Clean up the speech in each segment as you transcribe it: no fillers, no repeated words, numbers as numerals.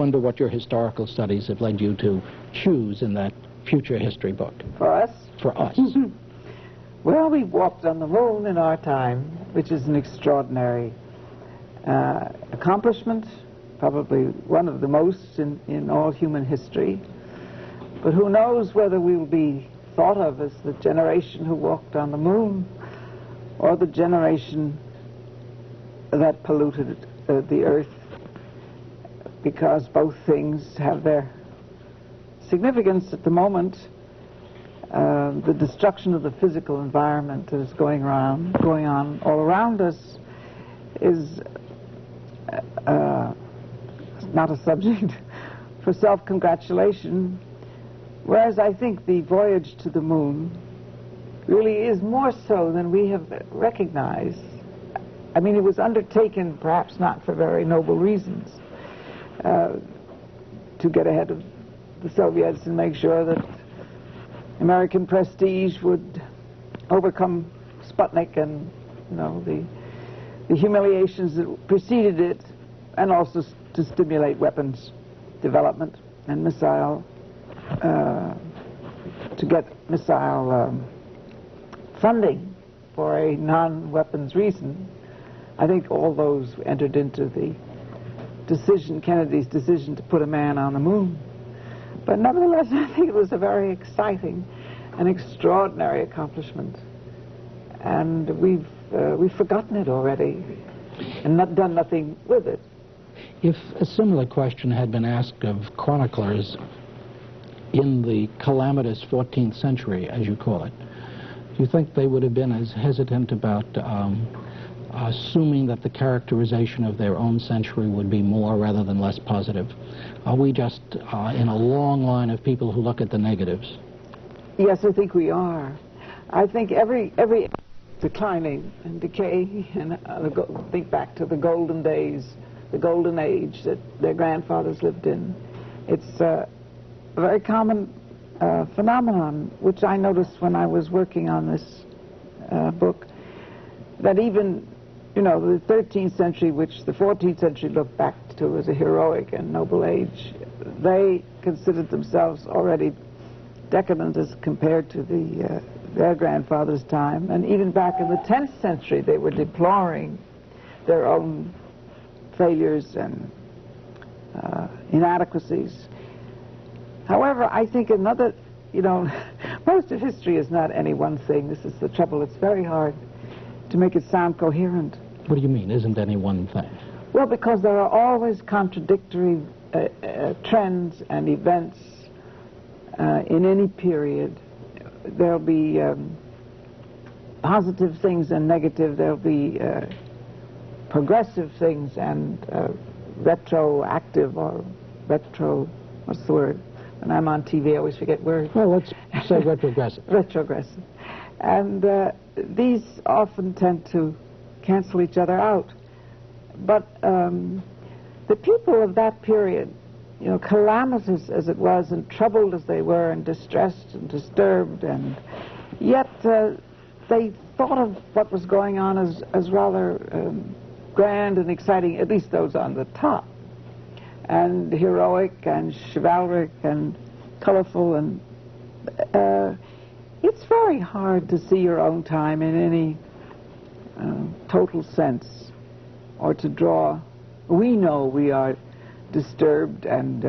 wonder what your historical studies have led you to choose in that future history book. For us? For us. Well, we walked on the moon in our time, which is an extraordinary accomplishment, probably one of the most in all human history. But who knows whether we will be thought of as the generation who walked on the moon or the generation that polluted the earth, because both things have their significance at the moment. The destruction of the physical environment that is going on all around us is not a subject for self-congratulation, whereas I think the voyage to the moon really is more so than we have recognized. I mean, it was undertaken perhaps not for very noble reasons, to get ahead of the Soviets and make sure that American prestige would overcome Sputnik and, you know, the humiliations that preceded it, and also to stimulate weapons development and missile, to get missile funding for a non-weapons reason. I think all those entered into the decision, Kennedy's decision to put a man on the moon. But nevertheless, I think it was a very exciting and extraordinary accomplishment. And we've forgotten it already and not done nothing with it. If a similar question had been asked of chroniclers in the calamitous 14th century, as you call it, do you think they would have been as hesitant about assuming that the characterization of their own century would be more rather than less positive? Are we just in a long line of people who look at the negatives? Yes, I think we are. I think every declining and decay, and think back to the golden days, the golden age that their grandfathers lived in. It's a very common phenomenon, which I noticed when I was working on this book, that even, you know, the 13th century, which the 14th century looked back to as a heroic and noble age, they considered themselves already decadent as compared to their grandfather's time. And even back in the 10th century, they were deploring their own failures and inadequacies. However, I think another, you know, most of history is not any one thing. This is the trouble. It's very hard to make it sound coherent. What do you mean, isn't any one thing? Well, because there are always contradictory trends and events in any period. There'll be positive things and negative. There'll be progressive things and retroactive or what's the word? When I'm on TV, I always forget words. Well, let's say retrogressive. Retrogressive. And these often tend to cancel each other out. But the people of that period, you know, calamitous as it was, and troubled as they were, and distressed and disturbed, and yet they thought of what was going on as rather grand and exciting, at least those on the top, and heroic and chivalric and colorful. And it's very hard to see your own time in any total sense, or to draw. We know we are disturbed and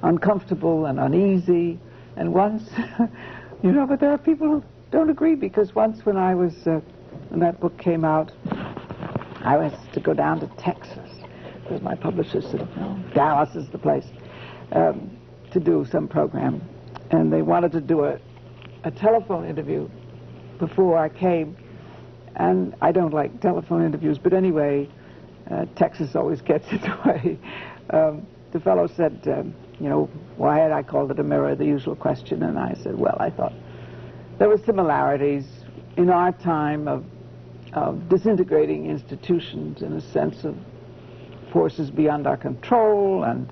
uncomfortable and uneasy, and once, you know, but there are people who don't agree, because once when I was, when that book came out, I was to go down to Texas, because my publisher said, no, Dallas is the place, to do some program, and they wanted to do a telephone interview before I came, and I don't like telephone interviews, but anyway, Texas always gets its way. The fellow said, you know, why had I called it a mirror, the usual question, and I said, well, I thought there were similarities in our time of disintegrating institutions, in a sense of forces beyond our control, and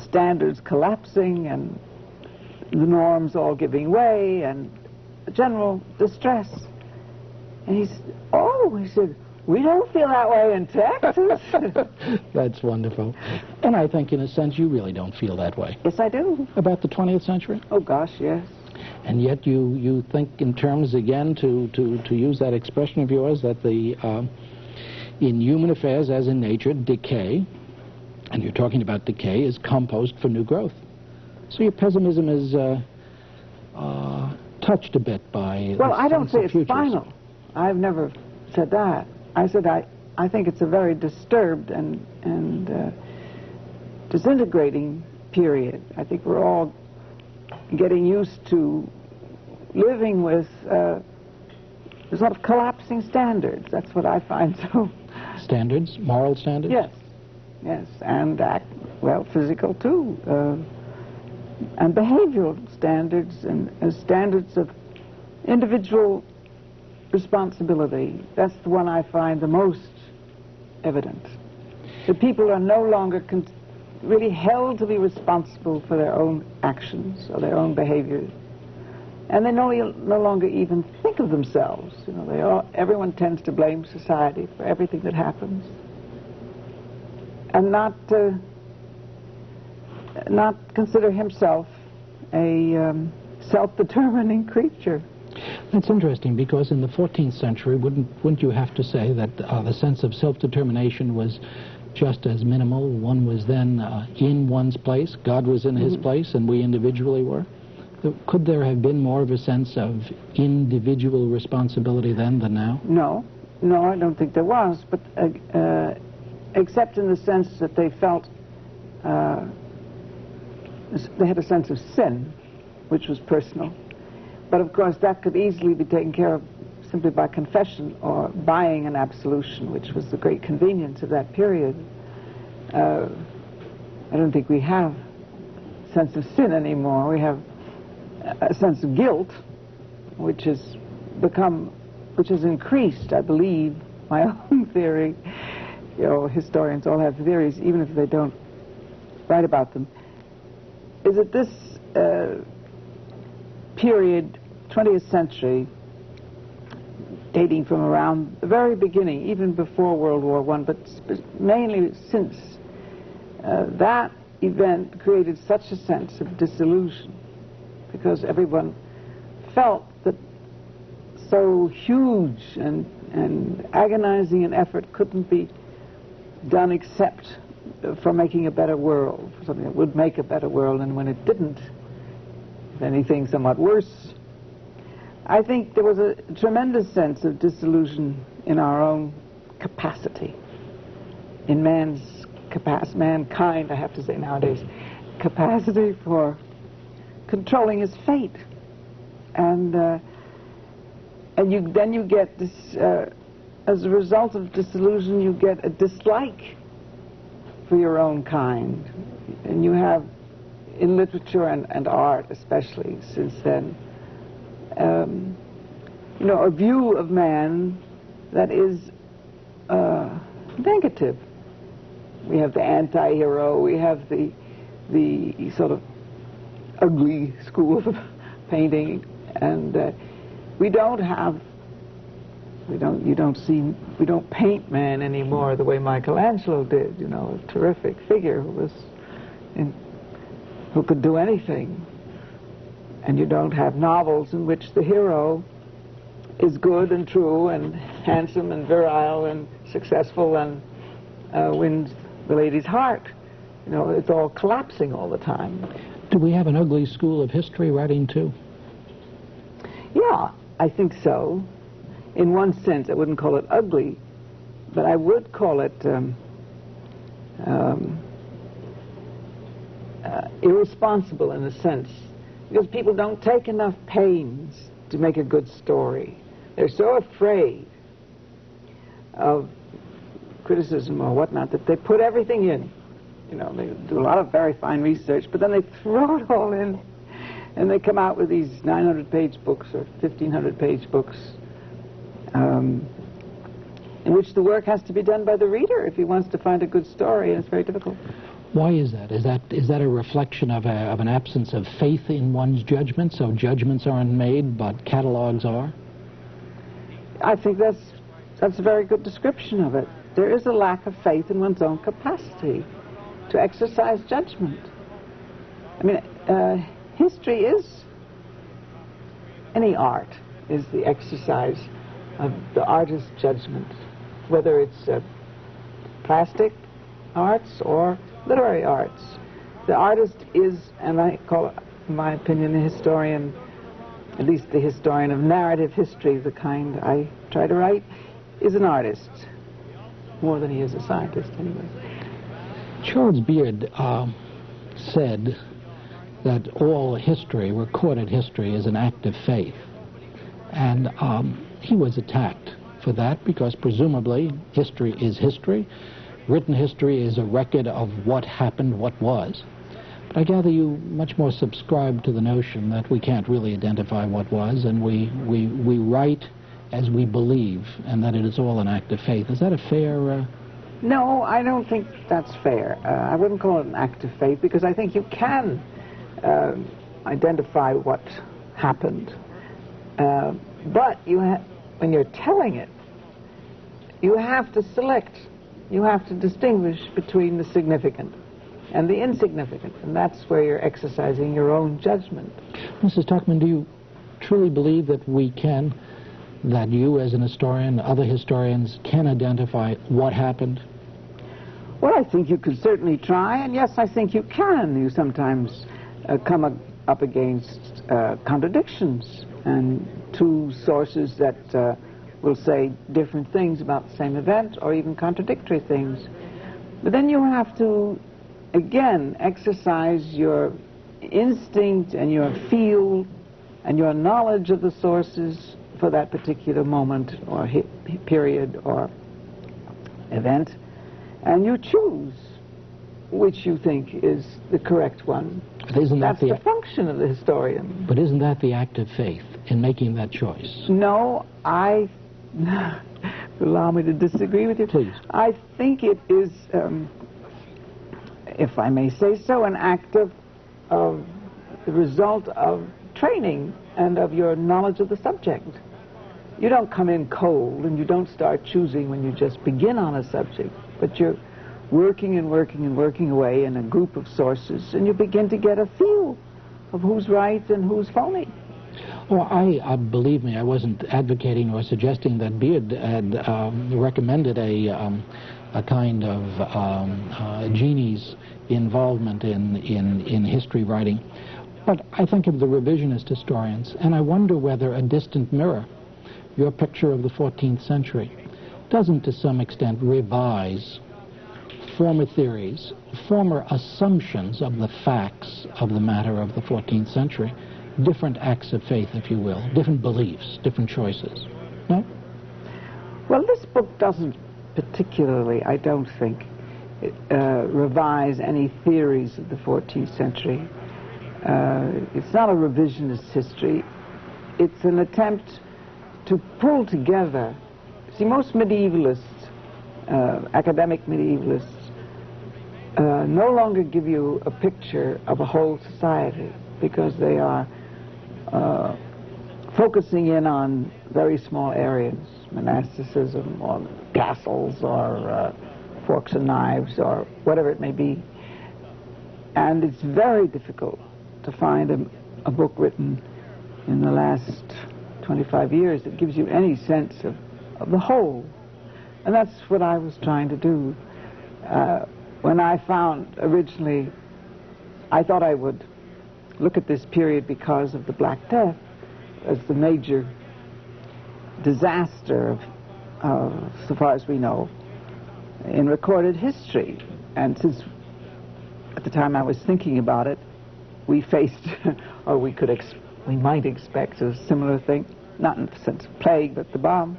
standards collapsing, and the norms all giving way, and general distress. And he said, We don't feel that way in Texas. That's wonderful. And I think, in a sense, you really don't feel that way. Yes, I do. About the 20th century? Oh, gosh, yes. And yet you think in terms, again, to use that expression of yours, that in human affairs, as in nature, decay, and you're talking about decay, is compost for new growth. So your pessimism is touched a bit by... Well, I don't say it's final. I've never said that. I said I think it's a very disturbed and disintegrating period. I think we're all getting used to living with sort of collapsing standards. That's what I find so... Standards? Moral standards? Yes. Yes, and well, physical too. And behavioral standards and standards of individual responsibility. That's the one I find the most evident. That people are no longer really held to be responsible for their own actions or their own behaviors. And they no longer even think of themselves. You know, everyone tends to blame society for everything that happens, and not consider himself a self-determining creature. That's interesting, because in the 14th century, wouldn't you have to say that the sense of self-determination was just as minimal? One was then in one's place, God was in his place, and we individually were? Could there have been more of a sense of individual responsibility then than now? No, I don't think there was, but except in the sense that they felt they had a sense of sin, which was personal. But of course that could easily be taken care of simply by confession or buying an absolution, which was the great convenience of that period. I don't think we have a sense of sin anymore. We have a sense of guilt, which has increased, I believe, my own theory. You know, historians all have theories, even if they don't write about them, is that this period, 20th century, dating from around the very beginning, even before World War I, but mainly since, that event created such a sense of disillusion, because everyone felt that so huge and agonizing an effort couldn't be done except for making a better world, for something that would make a better world, and when it didn't, if anything, somewhat worse. I think there was a tremendous sense of disillusion in our own capacity, in mankind, I have to say nowadays, capacity for controlling his fate. And then you get this, as a result of disillusion, you get a dislike for your own kind. And you have, in literature and art especially since then, you know, a view of man that is negative. We have the anti-hero, we have the sort of ugly school of painting, and we don't paint man anymore the way Michelangelo did, you know, a terrific figure who could do anything. And you don't have novels in which the hero is good and true and handsome and virile and successful and wins the lady's heart. You know, it's all collapsing all the time. Do we have an ugly school of history writing too? Yeah, I think so. In one sense, I wouldn't call it ugly, but I would call it irresponsible in a sense, because people don't take enough pains to make a good story. They're so afraid of criticism or whatnot that they put everything in. You know, they do a lot of very fine research, but then they throw it all in, and they come out with these 900-page books or 1,500-page books, in which the work has to be done by the reader if he wants to find a good story, and it's very difficult. Why is that? Is that a reflection of an absence of faith in one's judgment, so judgments aren't made, but catalogs are? I think that's that's a very good description of it. There is a lack of faith in one's own capacity to exercise judgment. I mean, history is, any art is the exercise of the artist's judgment, whether it's plastic arts or literary arts. The artist is, and I call it, in my opinion, a historian, at least the historian of narrative history, the kind I try to write, is an artist, more than he is a scientist anyway. Charles Beard said that all history, recorded history, is an act of faith. And he was attacked for that because presumably history is history. Written history is a record of what happened, what was. But I gather you much more subscribe to the notion that we can't really identify what was, and we write as we believe, and that it is all an act of faith. Is that a fair... No, I don't think that's fair. I wouldn't call it an act of faith, because I think you can identify what happened. But when you're telling it, you have to select. You have to distinguish between the significant and the insignificant, and that's where you're exercising your own judgment. Mrs. Tuchman, do you truly believe that we can, that you as an historian, other historians, can identify what happened? Well, I think you could certainly try, and yes, I think you can. You sometimes come up against contradictions and two sources that will say different things about the same event, or even contradictory things. But then you have to, again, exercise your instinct and your feel and your knowledge of the sources for that particular moment or period or event, and you choose which you think is the correct one. But isn't that That's the function of the historian. But isn't that the act of faith in making that choice? No, allow me to disagree with you. Please. I think it is, if I may say so, an act of the result of training and of your knowledge of the subject. You don't come in cold and you don't start choosing when you just begin on a subject, but you're working and working and working away in a group of sources, and you begin to get a feel of who's right and who's phony. Well, I believe me, I wasn't advocating or suggesting that Beard had recommended a kind of genie's involvement in history writing. But I think of the revisionist historians, and I wonder whether A Distant Mirror, your picture of the 14th century, doesn't to some extent revise former theories, former assumptions of the facts of the matter of the 14th century, different acts of faith, if you will, different beliefs, different choices. No? Well, this book doesn't particularly, I don't think, revise any theories of the 14th century. It's not a revisionist history. It's an attempt to pull together. See, most medievalists, academic medievalists, no longer give you a picture of a whole society, because they are focusing in on very small areas, monasticism or castles or forks and knives or whatever it may be. And it's very difficult to find a book written in the last 25 years that gives you any sense of the whole. And that's what I was trying to do. When I found originally, I thought I would look at this period because of the Black Death as the major disaster of, so far as we know, in recorded history. And since at the time I was thinking about it, we faced, or we might expect a similar thing, not in the sense of plague, but the bomb.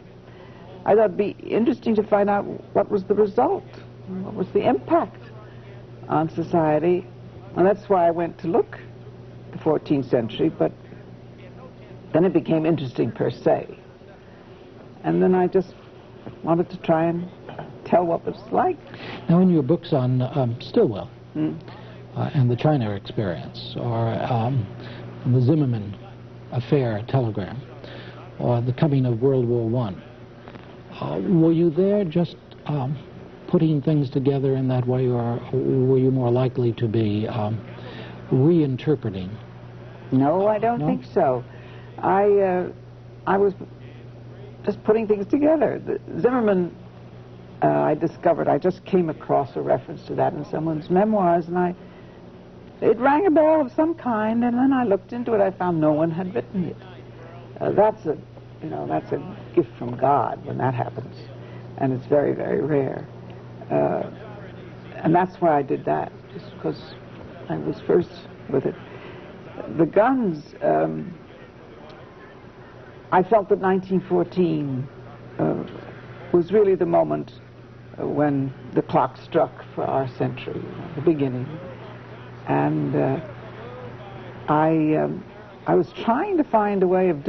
I thought it'd be interesting to find out what was the result, what was the impact on society, and that's why I went to look at the 14th century, but then it became interesting per se. And then I just wanted to try and tell what it was like. Now, in your books on Stilwell and the China experience, or the Zimmerman affair telegram, or the coming of World War Were you there just putting things together in that way, or were you more likely to be reinterpreting? No, I don't think so. I was just putting things together. Zimmerman, I discovered, I just came across a reference to that in someone's memoirs, and it rang a bell of some kind, and then I looked into it. I found no one had written it. That's a gift from God when that happens, and it's very, very rare. And that's why I did that, just because I was first with it. The guns, I felt that 1914 was really the moment when the clock struck for our century, the beginning. And I was trying to find a way of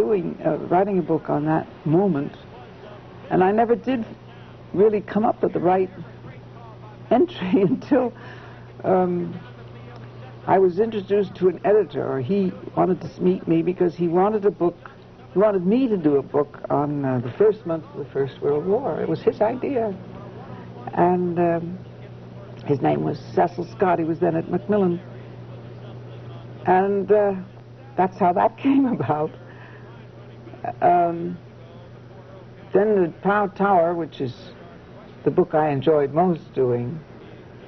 writing a book on that moment, and I never did really come up with the right entry until I was introduced to an editor. He wanted to meet me because he wanted me to do a book on the first month of the First World War. It was his idea. And his name was Cecil Scott. He was then at Macmillan. And that's how that came about. Then The Proud Tower, which is the book I enjoyed most doing,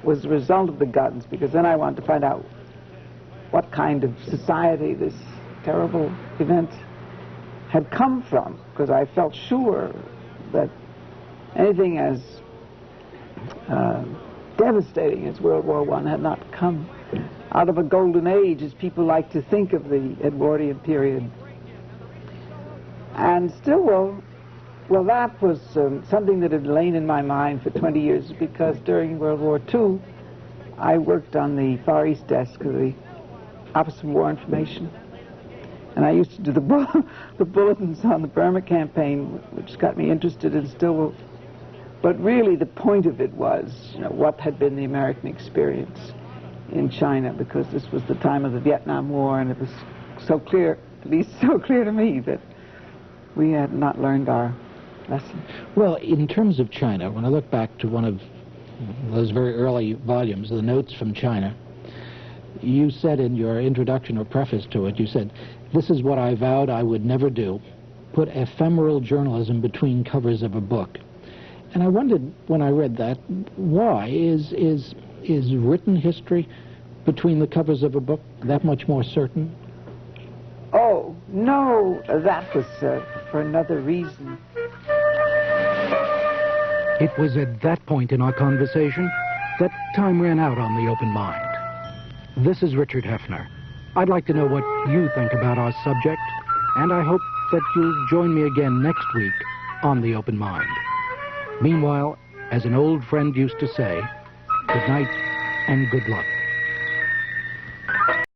was the result of the guns, because then I wanted to find out what kind of society this terrible event had come from, because I felt sure that anything as devastating as World War I had not come out of a golden age, as people like to think of the Edwardian period. And still, well, that was something that had lain in my mind for 20 years, because during World War II, I worked on the Far East desk of the Office of War Information. And I used to do the bulletins on the Burma campaign, which got me interested in Stilwell. But really the point of it was, what had been the American experience in China, because this was the time of the Vietnam War, and it was so clear, at least so clear to me, that we had not learned our lesson. Well, in terms of China, when I look back to one of those very early volumes, The Notes from China, you said in your introduction or preface to it, you said, "This is what I vowed I would never do, put ephemeral journalism between covers of a book." And I wondered, when I read that, why is written history between the covers of a book that much more certain? Oh, no, that was for another reason. It was at that point in our conversation that time ran out on The Open Mind. This is Richard Heffner. I'd like to know what you think about our subject, and I hope that you'll join me again next week on The Open Mind. Meanwhile, as an old friend used to say, good night and good luck.